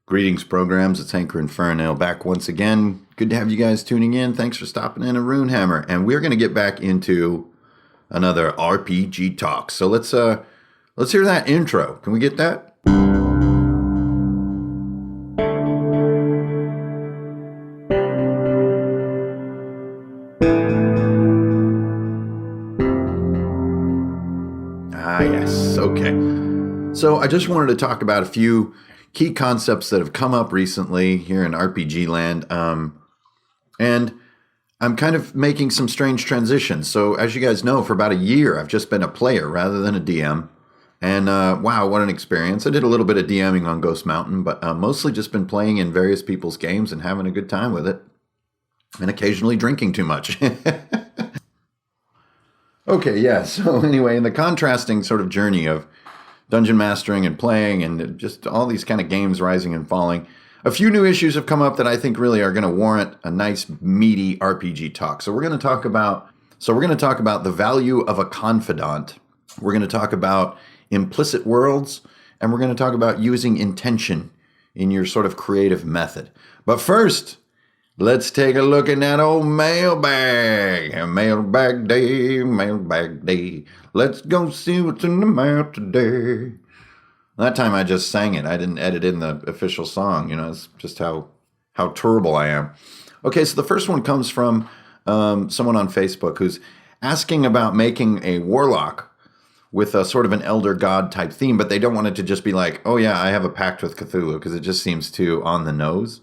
Greetings, programs. It's Hanker and Fernell back once again. Good to have you guys tuning in. Thanks for stopping in a Runehammer. And we're going to get back into another RPG talk. So let's hear that intro. Can we get that? Ah, yes. Okay. So I just wanted to talk about a few key concepts that have come up recently here in RPG land. And I'm kind of making some strange transitions. So as you guys know, for about a year, I've just been a player rather than a DM. And wow, what an experience. I did a little bit of DMing on Ghost Mountain, but mostly just been playing in various people's games and having a good time with it. And occasionally drinking too much. Okay, yeah. So anyway, in the contrasting sort of journey of dungeon mastering and playing and just all these kind of games rising and falling, a few new issues have come up that I think really are going to warrant a nice meaty RPG talk. So we're going to talk about the value of a confidant. We're going to talk about implicit worlds, and we're going to talk about using intention in your sort of creative method. But first, let's take a look at that old mailbag. Mailbag day, mailbag day. Let's go see what's in the mail today. That time I just sang it. I didn't edit in the official song. You know, it's just how terrible I am. Okay, so the first one comes from someone on Facebook who's asking about making a warlock with a sort of an elder god type theme, but they don't want it to just be like, oh yeah, I have a pact with Cthulhu, because it just seems too on the nose.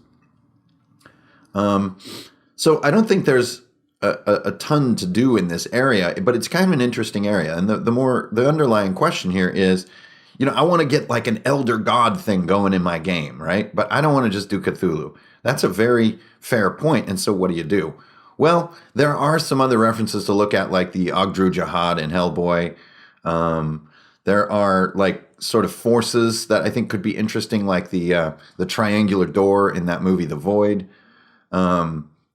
So I don't think there's a ton to do in this area, but it's kind of an interesting area. And the underlying question here is, you know, I want to get like an elder god thing going in my game, right? But I don't want to just do Cthulhu. That's a very fair point. And so what do? Well, there are some other references to look at, like the Ogdru Jihad in Hellboy. There are like sort of forces that I think could be interesting, like the triangular door in that movie, The Void.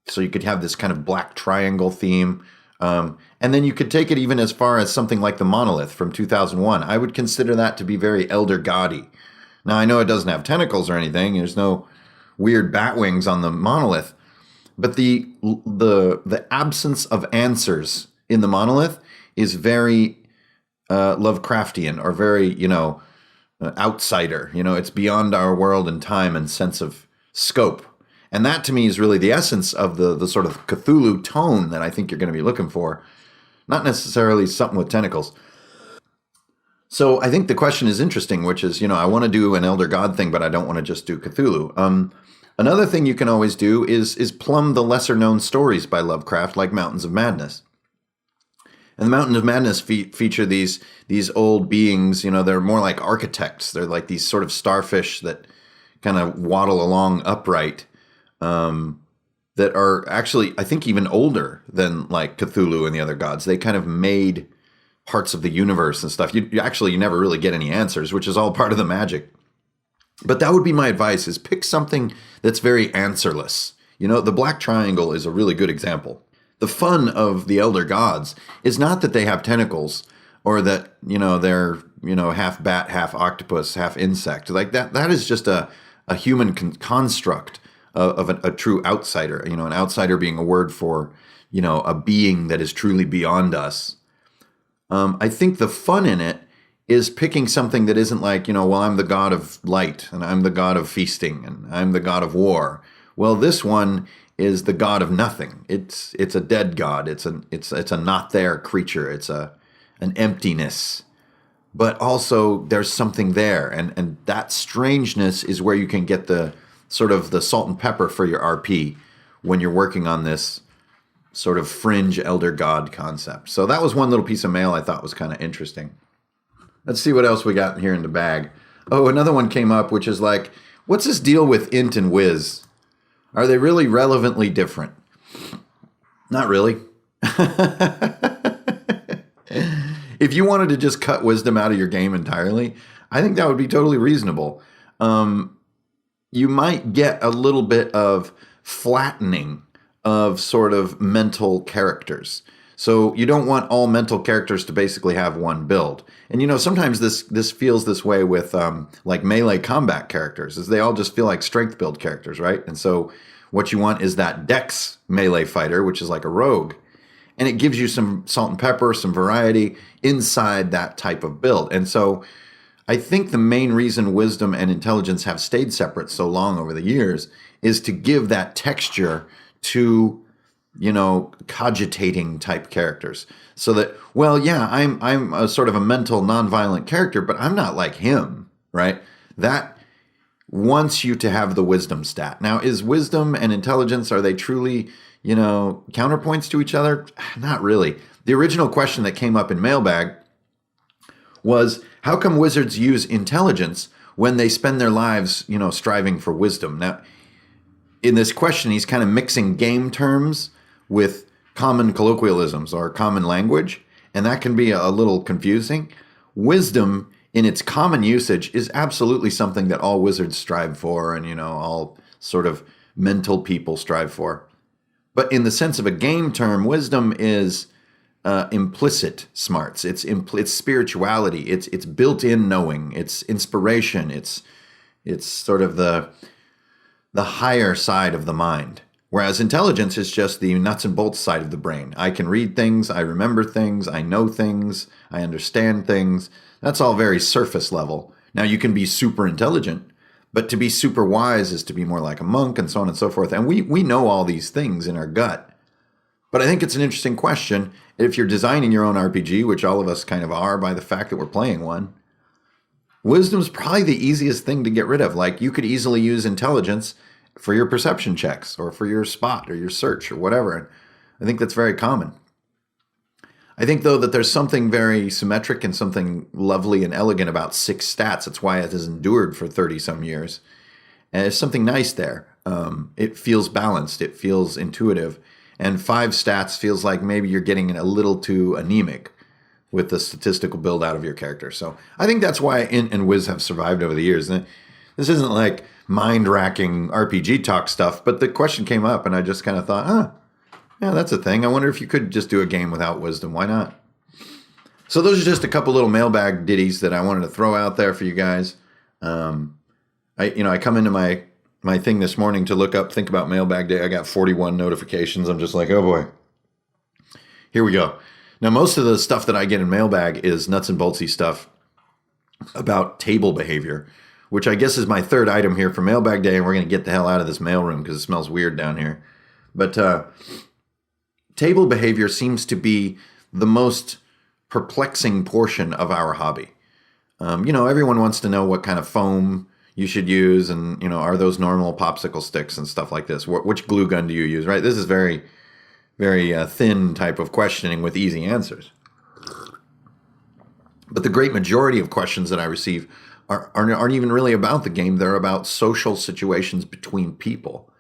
So you could have this kind of black triangle theme. And then you could take it even as far as something like the Monolith from 2001. I would consider that to be very elder god-y. Now, I know it doesn't have tentacles or anything. There's no weird bat wings on the Monolith. But the absence of answers in the Monolith is very Lovecraftian, or very, outsider. You know, it's beyond our world and time and sense of scope. And that, to me, is really the essence of the sort of Cthulhu tone that I think you're going to be looking for. Not necessarily something with tentacles. So I think the question is interesting, which is, I want to do an Elder God thing, but I don't want to just do Cthulhu. Another thing you can always do is plumb the lesser-known stories by Lovecraft, like Mountains of Madness. And the Mountains of Madness feature these old beings, they're more like architects. They're like these sort of starfish that kind of waddle along upright. That are actually, I think, even older than like Cthulhu and the other gods. They kind of made parts of the universe and stuff. You never really get any answers, which is all part of the magic. But that would be my advice, is pick something that's very answerless. The Black Triangle is a really good example. The fun of the Elder Gods is not that they have tentacles, or that, they're, half bat, half octopus, half insect. Like that is just a human construct of a true outsider, an outsider being a word for, a being that is truly beyond us. I think the fun in it is picking something that isn't like, well, I'm the god of light, and I'm the god of feasting, and I'm the god of war. Well, this one is the god of nothing. It's a dead god. It's a not there creature. It's an emptiness. But also there's something there, and that strangeness is where you can get the sort of the salt and pepper for your RP when you're working on this sort of fringe elder god concept. So that was one little piece of mail I thought was kind of interesting. Let's see what else we got here in the bag. Oh, another one came up, which is like, what's this deal with int and whiz? Are they really relevantly different? Not really. If you wanted to just cut wisdom out of your game entirely, I think that would be totally reasonable. You might get a little bit of flattening of sort of mental characters. So you don't want all mental characters to basically have one build. And sometimes this feels this way with like melee combat characters, is they all just feel like strength build characters, right? And so what you want is that dex melee fighter, which is like a rogue. And it gives you some salt and pepper, some variety inside that type of build. And so I think the main reason wisdom and intelligence have stayed separate so long over the years is to give that texture to, cogitating type characters. So that, well, yeah, I'm a sort of a mental, nonviolent character, but I'm not like him, right? That wants you to have the wisdom stat. Now, is wisdom and intelligence, are they truly, counterpoints to each other? Not really. The original question that came up in Mailbag was, how come wizards use intelligence when they spend their lives, striving for wisdom? Now, in this question, he's kind of mixing game terms with common colloquialisms or common language, and that can be a little confusing. Wisdom, in its common usage, is absolutely something that all wizards strive for and, all sort of mental people strive for. But in the sense of a game term, wisdom is implicit smarts. It's spirituality. It's built-in knowing. It's inspiration. It's sort of the higher side of the mind. Whereas intelligence is just the nuts and bolts side of the brain. I can read things, I remember things, I know things, I understand things. That's all very surface level. Now, you can be super intelligent, but to be super wise is to be more like a monk and so on and so forth. And we know all these things in our gut. But I think it's an interesting question. If you're designing your own RPG, which all of us kind of are by the fact that we're playing one, wisdom's probably the easiest thing to get rid of. Like, you could easily use intelligence for your perception checks or for your spot or your search or whatever. And I think that's very common. I think, though, that there's something very symmetric and something lovely and elegant about 6 stats. That's why it has endured for 30-some years. And there's something nice there. It feels balanced. It feels intuitive. And 5 stats feels like maybe you're getting a little too anemic with the statistical build out of your character. So I think that's why Int and Wiz have survived over the years. And this isn't like mind-racking RPG talk stuff, but the question came up and I just kind of thought, yeah, that's a thing. I wonder if you could just do a game without wisdom. Why not? So those are just a couple little mailbag ditties that I wanted to throw out there for you guys. I come into my thing this morning to look up, think about mailbag day. I got 41 notifications. I'm just like, oh boy, here we go. Now, most of the stuff that I get in mailbag is nuts and boltsy stuff about table behavior, which I guess is my third item here for mailbag day. And we're going to get the hell out of this mailroom because it smells weird down here. But table behavior seems to be the most perplexing portion of our hobby. Everyone wants to know what kind of foam you should use, and are those normal popsicle sticks and stuff like this? Which glue gun do you use? Right? This is very, very thin type of questioning with easy answers. But the great majority of questions that I receive aren't even really about the game. They're about social situations between people.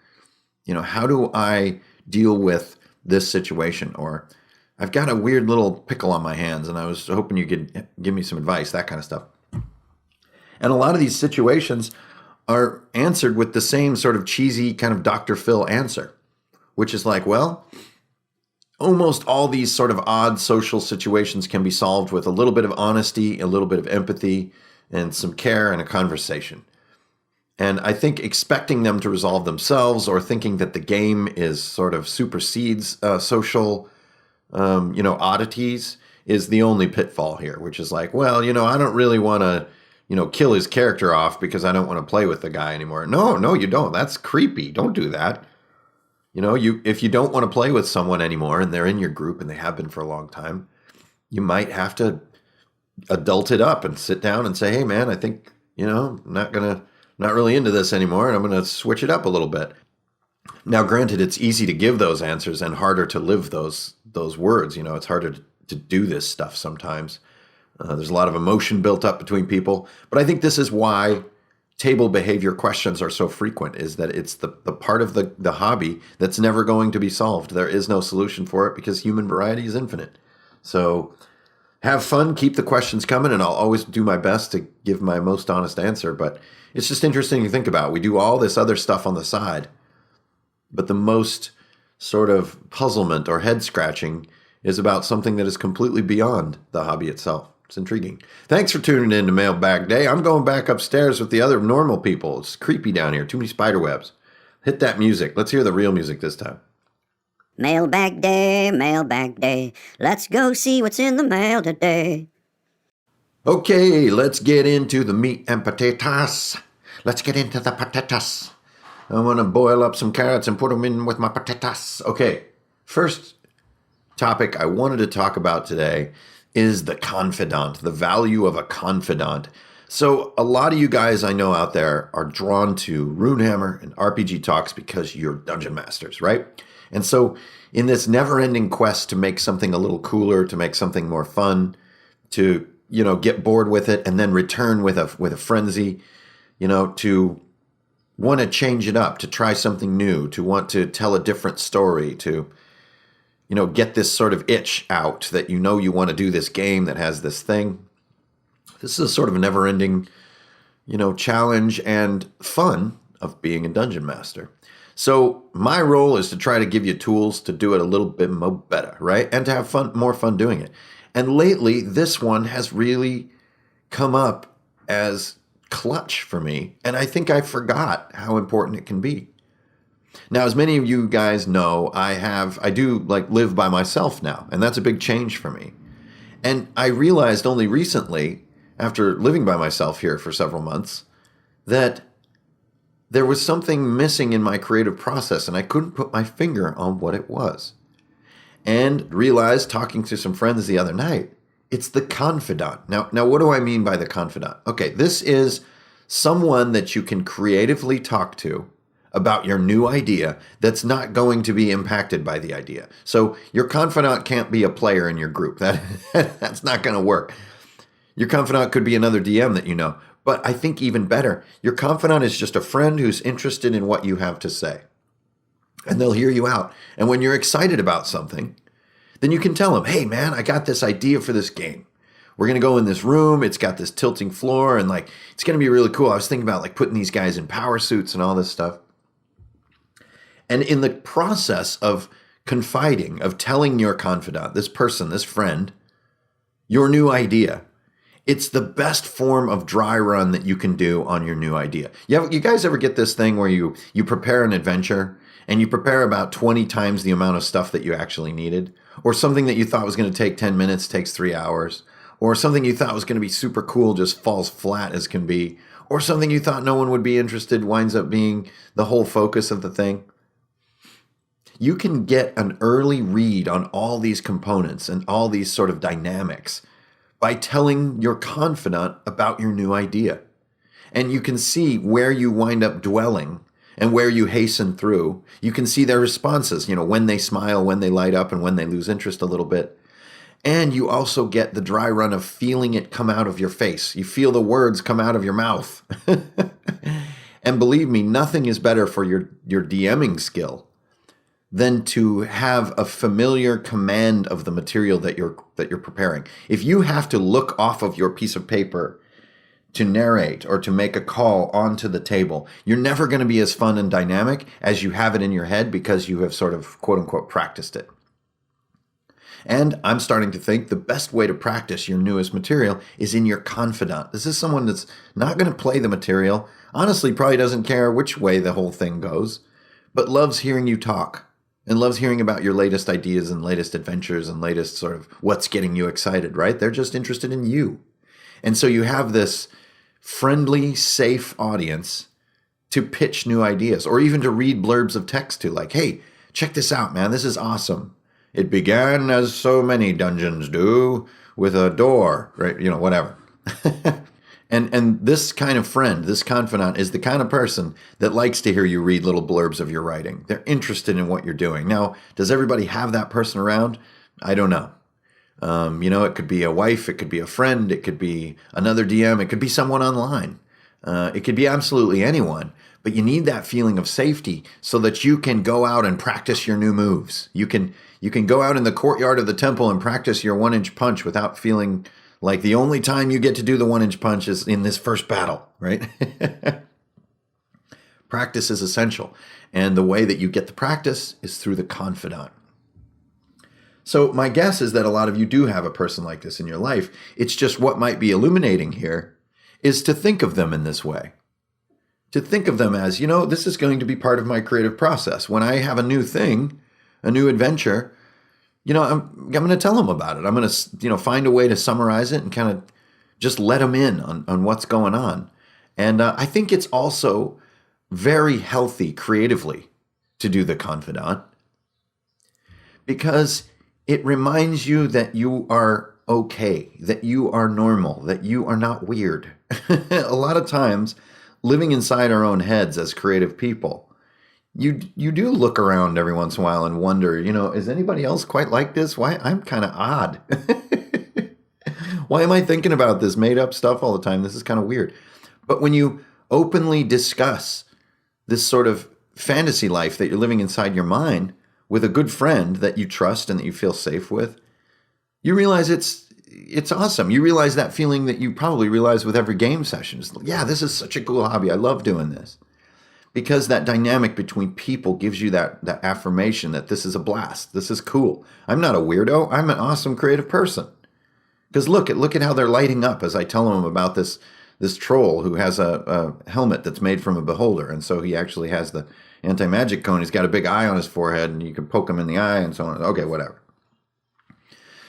How do I deal with this situation? Or I've got a weird little pickle on my hands, and I was hoping you could give me some advice, that kind of stuff. And a lot of these situations are answered with the same sort of cheesy kind of Dr. Phil answer, which is like, well, almost all these sort of odd social situations can be solved with a little bit of honesty, a little bit of empathy, and some care and a conversation. And I think expecting them to resolve themselves or thinking that the game is sort of supersedes social, oddities is the only pitfall here, which is like, well, I don't really want to kill his character off because I don't want to play with the guy anymore. No, you don't. That's creepy. Don't do that. If you don't want to play with someone anymore and they're in your group and they have been for a long time, you might have to adult it up and sit down and say, hey man, I think, I'm not really into this anymore and I'm going to switch it up a little bit. Now, granted, it's easy to give those answers and harder to live those words. It's harder to do this stuff sometimes. There's a lot of emotion built up between people. But I think this is why table behavior questions are so frequent, is that it's the part of the hobby that's never going to be solved. There is no solution for it because human variety is infinite. So have fun, keep the questions coming, and I'll always do my best to give my most honest answer. But it's just interesting to think about. We do all this other stuff on the side, but the most sort of puzzlement or head scratching is about something that is completely beyond the hobby itself. It's intriguing. Thanks for tuning in to Mailbag Day. I'm going back upstairs with the other normal people. It's creepy down here. Too many spider webs. Hit that music. Let's hear the real music this time. Mailbag Day, Mailbag Day. Let's go see what's in the mail today. Okay, let's get into the meat and potatoes. Let's get into the potatoes. I want to boil up some carrots and put them in with my potatoes. Okay, first topic I wanted to talk about today is the confidant, the value of a confidant. So a lot of you guys I know out there are drawn to Runehammer and RPG Talks because you're dungeon masters, right? And so in this never-ending quest to make something a little cooler, to make something more fun, to get bored with it and then return with a frenzy, to want to change it up, to try something new, to want to tell a different story, to, get this sort of itch out that you want to do this game that has this thing. This is sort of a never-ending, challenge and fun of being a dungeon master. So my role is to try to give you tools to do it a little bit more better, right? And to have more fun doing it. And lately, this one has really come up as clutch for me. And I think I forgot how important it can be. Now, as many of you guys know, I do live by myself now. And that's a big change for me. And I realized only recently, after living by myself here for several months, that there was something missing in my creative process. And I couldn't put my finger on what it was. And realized, talking to some friends the other night, it's the confidant. Now, what do I mean by the confidant? Okay, this is someone that you can creatively talk to about your new idea that's not going to be impacted by the idea. So your confidant can't be a player in your group. That's not going to work. Your confidant could be another DM that you know. But I think even better, your confidant is just a friend who's interested in what you have to say. And they'll hear you out. And when you're excited about something, then you can tell them, hey, man, I got this idea for this game. We're going to go in this room. It's got this tilting floor. And it's going to be really cool. I was thinking about putting these guys in power suits and all this stuff. And in the process of confiding, of telling your confidant, this person, this friend, your new idea, it's the best form of dry run that you can do on your new idea. You guys ever get this thing where you prepare an adventure and you prepare about 20 times the amount of stuff that you actually needed? Or something that you thought was going to take 10 minutes takes 3 hours? Or something you thought was going to be super cool just falls flat as can be? Or something you thought no one would be interested winds up being the whole focus of the thing? You can get an early read on all these components and all these sort of dynamics by telling your confidant about your new idea. And you can see where you wind up dwelling and where you hasten through. You can see their responses, when they smile, when they light up, and when they lose interest a little bit. And you also get the dry run of feeling it come out of your face. You feel the words come out of your mouth. And believe me, nothing is better for your DMing skill than to have a familiar command of the material that you're preparing. If you have to look off of your piece of paper to narrate or to make a call onto the table, you're never going to be as fun and dynamic as you have it in your head because you have sort of quote unquote practiced it. And I'm starting to think the best way to practice your newest material is in your confidant. This is someone that's not going to play the material, honestly probably doesn't care which way the whole thing goes, but loves hearing you talk and loves hearing about your latest ideas and latest adventures and latest sort of what's getting you excited, right? They're just interested in you. And so you have this friendly, safe audience to pitch new ideas or even to read blurbs of text to, hey, check this out, man. This is awesome. It began as so many dungeons do with a door, right? Whatever. And this kind of friend, this confidant, is the kind of person that likes to hear you read little blurbs of your writing. They're interested in what you're doing. Now, does everybody have that person around? I don't know. It could be a wife, it could be a friend, it could be another DM, it could be someone online. It could be absolutely anyone. But you need that feeling of safety so that you can go out and practice your new moves. You can go out in the courtyard of the temple and practice your 1-inch punch without feeling like the only time you get to do the 1-inch punch is in this first battle, right? Practice is essential. And the way that you get the practice is through the confidant. So my guess is that a lot of you do have a person like this in your life. It's just what might be illuminating here is to think of them in this way. To think of them as, this is going to be part of my creative process. When I have a new thing, a new adventure, I'm going to tell them about it. I'm going to, find a way to summarize it and kind of just let them in on what's going on. And I think it's also very healthy creatively to do the confidant, because it reminds you that you are okay, that you are normal, that you are not weird. A lot of times, living inside our own heads as creative people, you do look around every once in a while and wonder, is anybody else quite like this? Why I'm kind of odd. Why am I thinking about this made up stuff all the time? This is kind of weird. But when you openly discuss this sort of fantasy life that you're living inside your mind with a good friend that you trust and that you feel safe with, you realize it's awesome. You realize that feeling that you probably realize with every game session. It's like, yeah, this is such a cool hobby. I love doing this. Because that dynamic between people gives you that affirmation that this is a blast. This is cool. I'm not a weirdo. I'm an awesome creative person. Because look at how they're lighting up as I tell them about this troll who has a helmet that's made from a beholder. And so he actually has the anti-magic cone. He's got a big eye on his forehead and you can poke him in the eye and so on. Okay, whatever.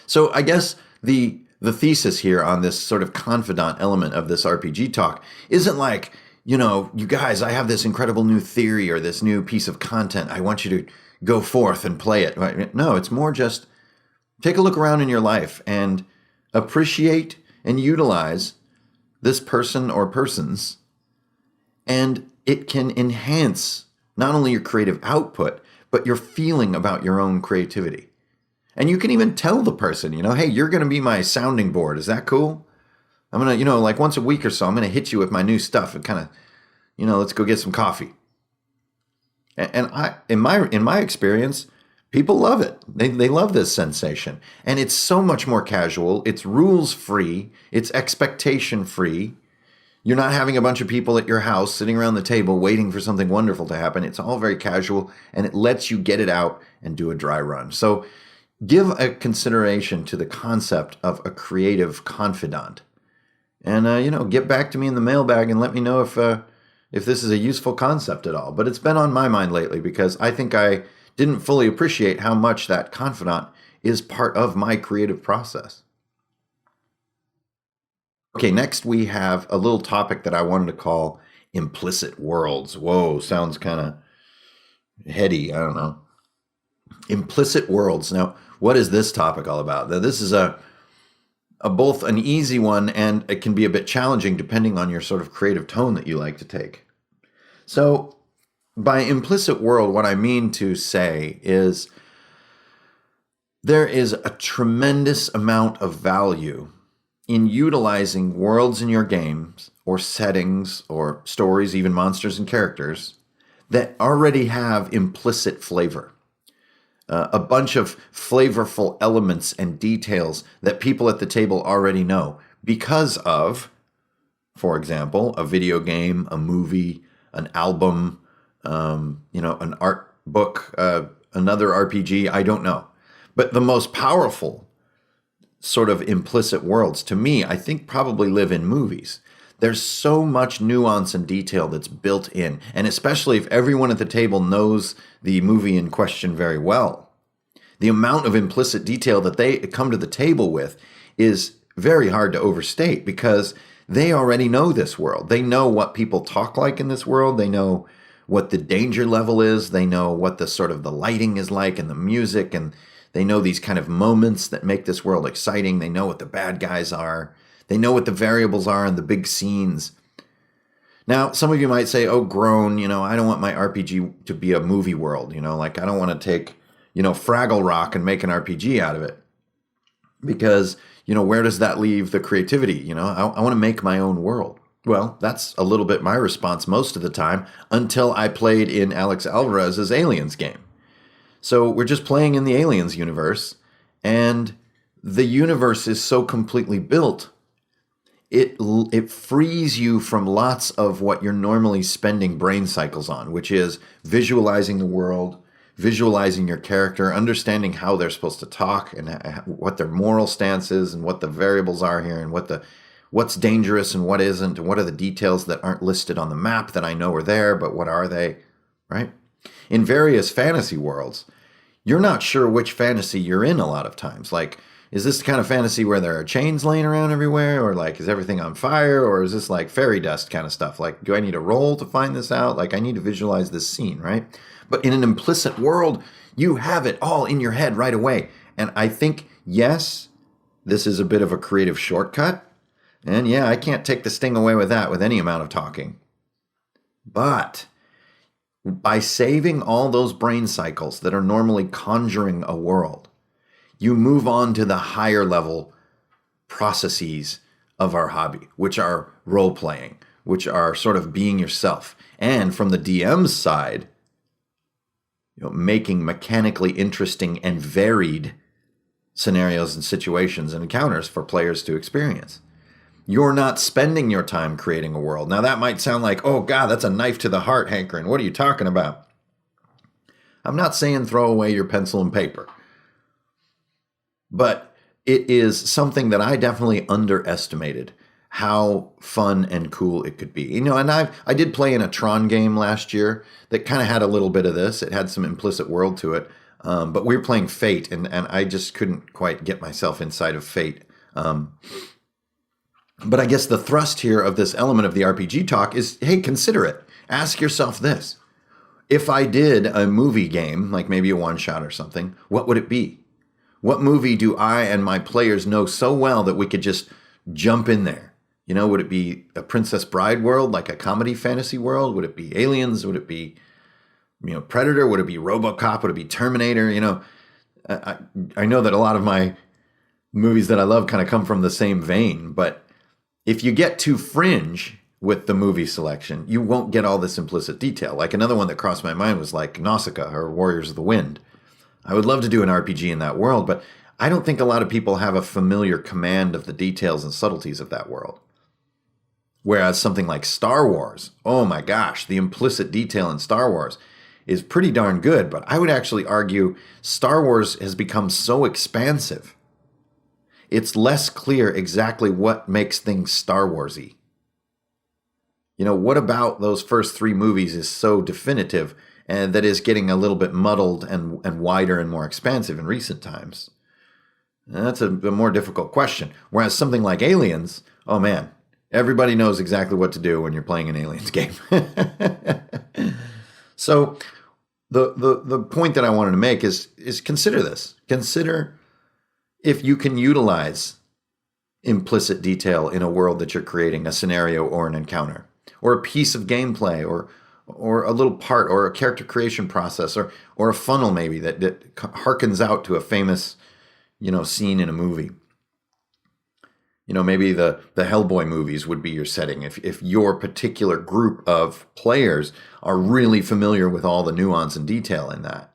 So I guess the thesis here on this sort of confidant element of this RPG talk isn't like, you guys, I have this incredible new theory or this new piece of content. I want you to go forth and play it. Right? No, it's more just take a look around in your life and appreciate and utilize this person or persons, and it can enhance not only your creative output, but your feeling about your own creativity. And you can even tell the person, hey, you're going to be my sounding board. Is that cool? I'm going to, like once a week or so, I'm going to hit you with my new stuff and kind of, let's go get some coffee. And in my experience, people love it. They love this sensation. And it's so much more casual. It's rules free. It's expectation free. You're not having a bunch of people at your house sitting around the table waiting for something wonderful to happen. It's all very casual, and it lets you get it out and do a dry run. So give a consideration to the concept of a creative confidant. And, get back to me in the mailbag and let me know if this is a useful concept at all. But it's been on my mind lately because I think I didn't fully appreciate how much that confidant is part of my creative process. Okay, next we have a little topic that I wanted to call implicit worlds. Whoa, sounds kind of heady. I don't know. Implicit worlds. Now, what is this topic all about? Now, this is a both an easy one and it can be a bit challenging depending on your sort of creative tone that you like to take. So by implicit world, what I mean to say is there is a tremendous amount of value in utilizing worlds in your games or settings or stories, even monsters and characters that already have implicit flavor. A bunch of flavorful elements and details that people at the table already know because of, for example, a video game, a movie, an album, an art book, another RPG, I don't know. But the most powerful sort of implicit worlds, to me, I think probably live in movies. There's so much nuance and detail that's built in, and especially if everyone at the table knows the movie in question very well. The amount of implicit detail that they come to the table with is very hard to overstate because they already know this world. They know what people talk like in this world. They know what the danger level is. They know what the sort of the lighting is like and the music, and they know these kind of moments that make this world exciting. They know what the bad guys are. They know what the variables are and the big scenes. Now, some of you might say, oh, groan, I don't want my RPG to be a movie world. Like I don't want to take, Fraggle Rock and make an RPG out of it. Because, where does that leave the creativity? I want to make my own world. Well, that's a little bit my response most of the time until I played in Alex Alvarez's Aliens game. So we're just playing in the Aliens universe, and the universe is so completely built, it frees you from lots of what you're normally spending brain cycles on, which is visualizing the world, visualizing your character, understanding how they're supposed to talk and what their moral stance is and what the variables are here and what's dangerous and what isn't, and what are the details that aren't listed on the map that I know are there, but what are they, right? In various fantasy worlds, you're not sure which fantasy you're in a lot of times. Like, is this the kind of fantasy where there are chains laying around everywhere? Or like, is everything on fire? Or is this like fairy dust kind of stuff? Like, do I need a roll to find this out? Like, I need to visualize this scene, right? But in an implicit world, you have it all in your head right away. And I think, yes, this is a bit of a creative shortcut. And yeah, I can't take the sting away with that with any amount of talking. But by saving all those brain cycles that are normally conjuring a world, you move on to the higher level processes of our hobby, which are role playing, which are sort of being yourself. And from the DM's side, making mechanically interesting and varied scenarios and situations and encounters for players to experience. You're not spending your time creating a world. Now that might sound like, oh God, that's a knife to the heart, Hankerin. What are you talking about? I'm not saying throw away your pencil and paper. But it is something that I definitely underestimated how fun and cool it could be. And I did play in a Tron game last year that kind of had a little bit of this. It had some implicit world to it. But we were playing Fate, and I just couldn't quite get myself inside of Fate. But I guess the thrust here of this element of the RPG talk is, hey, consider it. Ask yourself this. If I did a movie game, like maybe a one-shot or something, what would it be? What movie do I and my players know so well that we could just jump in there? Would it be a Princess Bride world, like a comedy fantasy world? Would it be Aliens? Would it be, Predator? Would it be RoboCop? Would it be Terminator? I know that a lot of my movies that I love kind of come from the same vein, but if you get too fringe with the movie selection, you won't get all this implicit detail. Like another one that crossed my mind was like Nausicaa or Warriors of the Wind. I would love to do an RPG in that world, but I don't think a lot of people have a familiar command of the details and subtleties of that world. Whereas something like Star Wars, oh my gosh, the implicit detail in Star Wars is pretty darn good, but I would actually argue Star Wars has become so expansive. It's less clear exactly what makes things Star Wars-y. What about those first 3 movies is so definitive and that is getting a little bit muddled and wider and more expansive in recent times? And that's a more difficult question. Whereas something like Aliens, oh man, everybody knows exactly what to do when you're playing an Aliens game. So the point that I wanted to make is consider this. Consider if you can utilize implicit detail in a world that you're creating, a scenario or an encounter, or a piece of gameplay, or a little part, or a character creation process, or a funnel maybe that harkens out to a famous, scene in a movie. Maybe the Hellboy movies would be your setting if your particular group of players are really familiar with all the nuance and detail in that.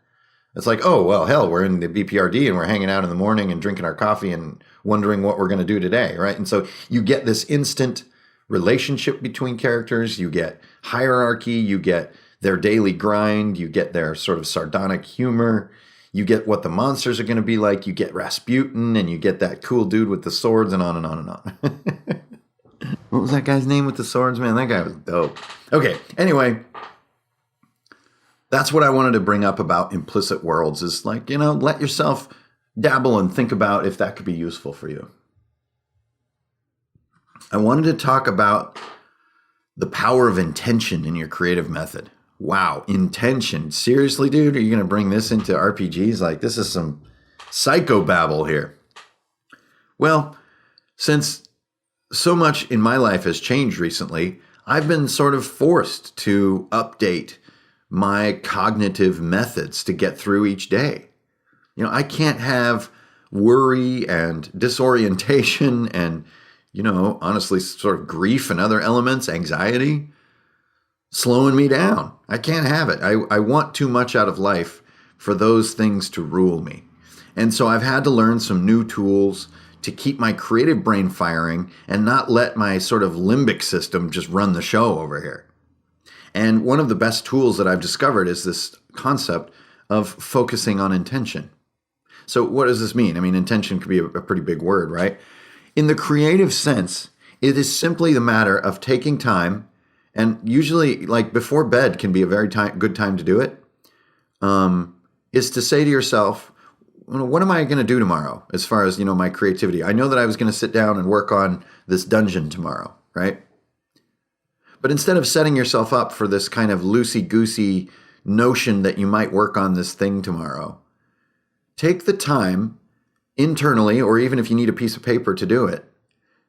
It's like, oh, well, hell, we're in the BPRD and we're hanging out in the morning and drinking our coffee and wondering what we're going to do today, right? And so you get this instant relationship between characters, you get hierarchy, you get their daily grind, you get their sort of sardonic humor, you get what the monsters are going to be like, you get Rasputin, and you get that cool dude with the swords, and on and on and on. What was that guy's name with the swords, man? That guy was dope. Okay, anyway, that's what I wanted to bring up about implicit worlds is like, let yourself dabble and think about if that could be useful for you. I wanted to talk about the power of intention in your creative method. Wow, intention. Seriously, dude? Are you going to bring this into RPGs? Like, this is some psychobabble here. Well, since so much in my life has changed recently, I've been sort of forced to update my cognitive methods to get through each day. I can't have worry and disorientation and, honestly, sort of grief and other elements, anxiety, slowing me down. I can't have it. I want too much out of life for those things to rule me. And so I've had to learn some new tools to keep my creative brain firing and not let my sort of limbic system just run the show over here. And one of the best tools that I've discovered is this concept of focusing on intention. So what does this mean? I mean, intention could be a pretty big word, right? In the creative sense, it is simply the matter of taking time, and usually like before bed can be a very good time to do it, is to say to yourself, what am I going to do tomorrow as far as, my creativity? I know that I was going to sit down and work on this dungeon tomorrow, right? But instead of setting yourself up for this kind of loosey-goosey notion that you might work on this thing tomorrow, take the time internally, or even if you need a piece of paper to do it,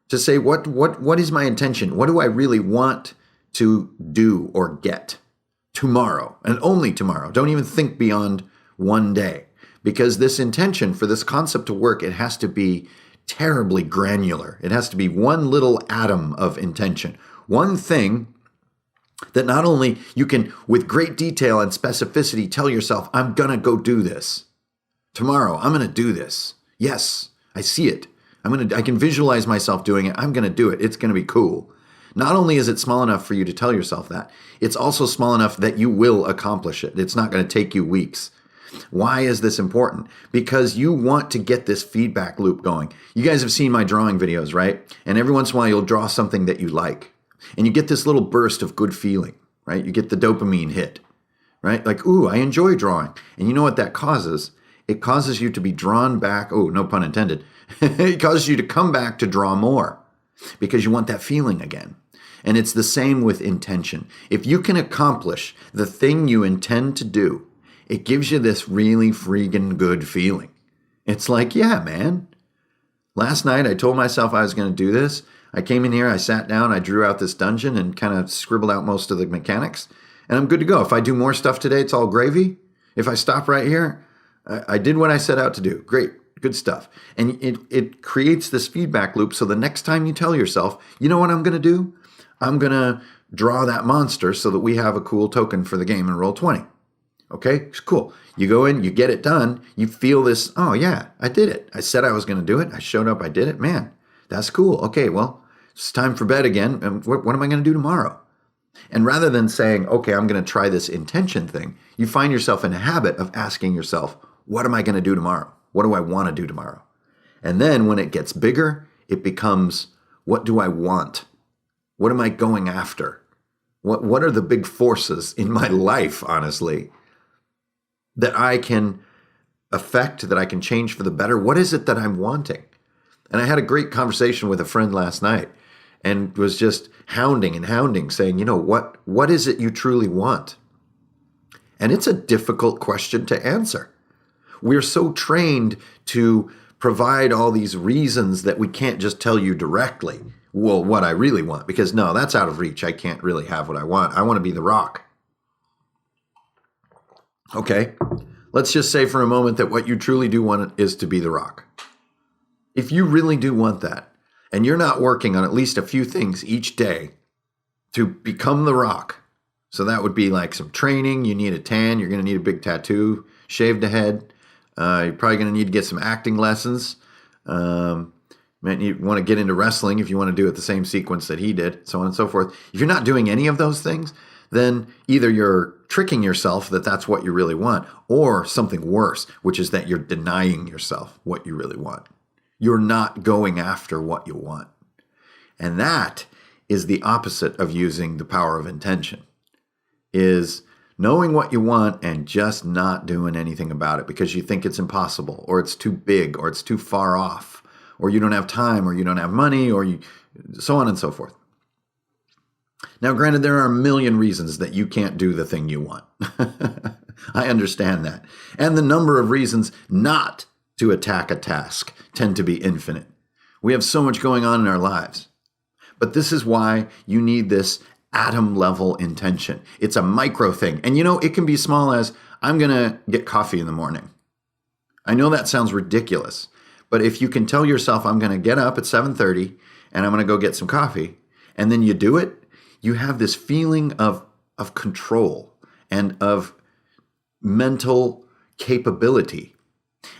to say, what is my intention? What do I really want to do or get tomorrow, and only tomorrow? Don't even think beyond one day, because this intention for this concept to work, it has to be terribly granular. It has to be one little atom of intention, one thing that not only you can, with great detail and specificity, tell yourself, I'm going to go do this. Tomorrow, I'm going to do this. Yes, I see it. I can visualize myself doing it. I'm going to do it. It's going to be cool. Not only is it small enough for you to tell yourself that, it's also small enough that you will accomplish it. It's not going to take you weeks. Why is this important? Because you want to get this feedback loop going. You guys have seen my drawing videos, right? And every once in a while, you'll draw something that you like. And you get this little burst of good feeling, right? You get the dopamine hit, right? Like, ooh, I enjoy drawing. And you know what that causes? It causes you to be drawn back. Oh, no pun intended. It causes you to come back to draw more because you want that feeling again. And it's the same with intention. If you can accomplish the thing you intend to do, it gives you this really freaking good feeling. It's like, yeah, man. Last night I told myself I was going to do this. I came in here, I sat down, I drew out this dungeon and kind of scribbled out most of the mechanics, and I'm good to go. If I do more stuff today, it's all gravy. If I stop right here, I did what I set out to do. Great, good stuff. And it creates this feedback loop, so the next time you tell yourself, you know what I'm going to do? I'm going to draw that monster so that we have a cool token for the game and roll 20. Okay, cool. You go in, you get it done, you feel this, oh yeah, I did it. I said I was going to do it. I showed up, I did it. Man, that's cool. Okay, well, it's time for bed again. And what am I going to do tomorrow? And rather than saying, okay, I'm going to try this intention thing, you find yourself in a habit of asking yourself, what am I going to do tomorrow? What do I want to do tomorrow? And then when it gets bigger, it becomes, what do I want? What am I going after? What are the big forces in my life, honestly, that I can affect, that I can change for the better? What is it that I'm wanting? And I had a great conversation with a friend last night and was just hounding, saying, what is it you truly want? And it's a difficult question to answer. We're so trained to provide all these reasons that we can't just tell you directly, well, what I really want, because no, that's out of reach. I can't really have what I want. I want to be the rock. Okay, let's just say for a moment that what you truly do want is to be the rock. If you really do want that, and you're not working on at least a few things each day to become the rock, so that would be like some training, you need a tan, you're going to need a big tattoo, shaved a head, you're probably going to need to get some acting lessons, you want to get into wrestling if you want to do it the same sequence that he did, so on and so forth. If you're not doing any of those things, then either you're tricking yourself that that's what you really want, or something worse, which is that you're denying yourself what you really want. You're not going after what you want. And that is the opposite of using the power of intention, is knowing what you want and just not doing anything about it because you think it's impossible, or it's too big, or it's too far off, or you don't have time, or you don't have money, or so on and so forth. Now, granted, there are a million reasons that you can't do the thing you want. I understand that. And the number of reasons not to attack a task tend to be infinite. We have so much going on in our lives. But this is why you need this atom level intention. It's a micro thing. And it can be small as, I'm going to get coffee in the morning. I know that sounds ridiculous, but if you can tell yourself, I'm going to get up at 7:30 and I'm going to go get some coffee, and then you do it, you have this feeling of control and of mental capability.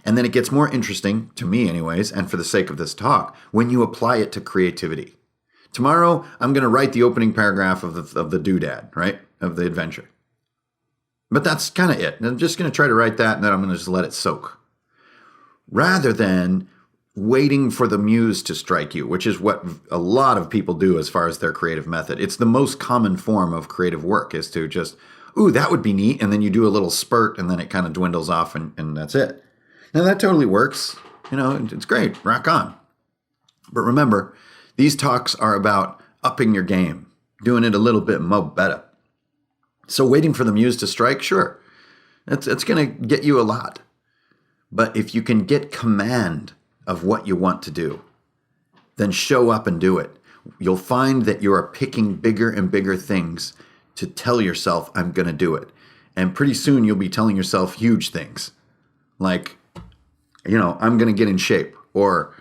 And then it gets more interesting, to me anyways, and for the sake of this talk, when you apply it to creativity. Tomorrow, I'm going to write the opening paragraph of the doodad, right? Of the adventure. But that's kind of it. And I'm just going to try to write that, and then I'm going to just let it soak. Rather than waiting for the muse to strike you, which is what a lot of people do as far as their creative method. It's the most common form of creative work, is to just, ooh, that would be neat. And then you do a little spurt, and then it kind of dwindles off, and that's it. Now, that totally works. You know, it's great. Rock on. But remember, these talks are about upping your game, doing it a little bit more better. So waiting for the muse to strike, sure, it's going to get you a lot. But if you can get command of what you want to do, then show up and do it. You'll find that you are picking bigger and bigger things to tell yourself, I'm going to do it. And pretty soon you'll be telling yourself huge things like, you know, I'm going to get in shape, or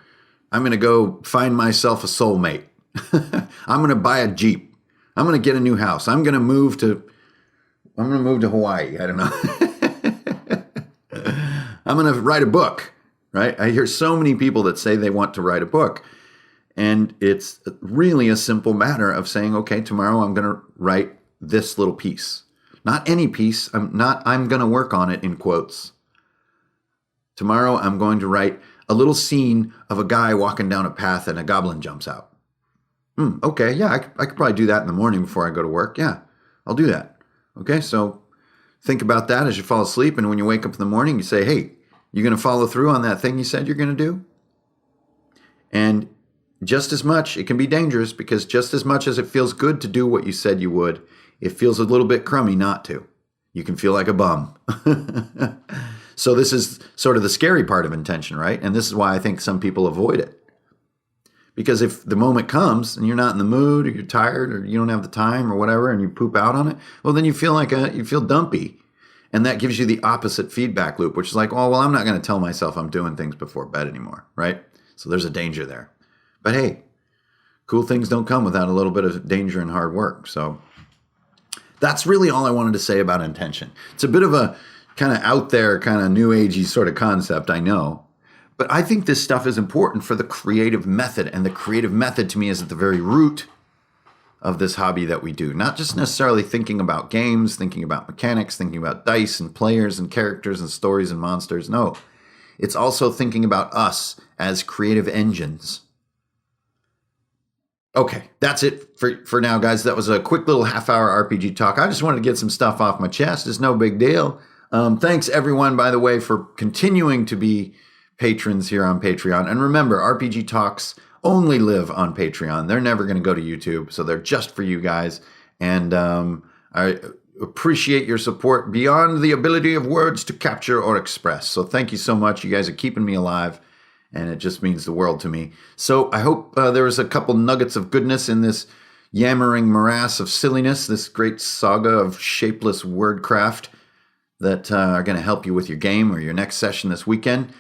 I'm going to go find myself a soulmate. I'm going to buy a Jeep. I'm going to get a new house. I'm going to move to Hawaii. I don't know. I'm going to write a book, right? I hear so many people that say they want to write a book. And it's really a simple matter of saying, okay, tomorrow I'm going to write this little piece. Not any piece. I'm going to work on it in quotes. Tomorrow I'm going to write a little scene of a guy walking down a path and a goblin jumps out. Okay, yeah, I could probably do that in the morning before I go to work. Yeah, I'll do that. Okay, so think about that as you fall asleep. And when you wake up in the morning, you say, hey, you going to follow through on that thing you said you're going to do? And just as much, it can be dangerous, because just as much as it feels good to do what you said you would, it feels a little bit crummy not to. You can feel like a bum. So this is sort of the scary part of intention, right? And this is why I think some people avoid it. Because if the moment comes and you're not in the mood, or you're tired, or you don't have the time or whatever, and you poop out on it, well, then you feel dumpy. And that gives you the opposite feedback loop, which is like, oh, well, I'm not going to tell myself I'm doing things before bed anymore, right? So there's a danger there. But hey, cool things don't come without a little bit of danger and hard work. So that's really all I wanted to say about intention. It's a bit of a kind of out there, kind of new agey sort of concept, I know. But I think this stuff is important for the creative method. And the creative method to me is at the very root of this hobby that we do. Not just necessarily thinking about games, thinking about mechanics, thinking about dice and players and characters and stories and monsters. No, it's also thinking about us as creative engines. Okay, that's it for now, guys. That was a quick little half-hour RPG talk. I just wanted to get some stuff off my chest. It's no big deal. Thanks, everyone, by the way, for continuing to be patrons here on Patreon. And remember, RPG Talks only live on Patreon. They're never going to go to YouTube, so they're just for you guys. And I appreciate your support beyond the ability of words to capture or express. So thank you so much. You guys are keeping me alive, and it just means the world to me. So I hope there was a couple nuggets of goodness in this yammering morass of silliness, this great saga of shapeless wordcraft that are going to help you with your game or your next session this weekend,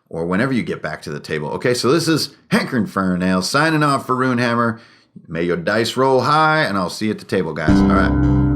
or whenever you get back to the table. Okay, so this is Hankering Fernale signing off for Runehammer. May your dice roll high, and I'll see you at the table, guys. All right.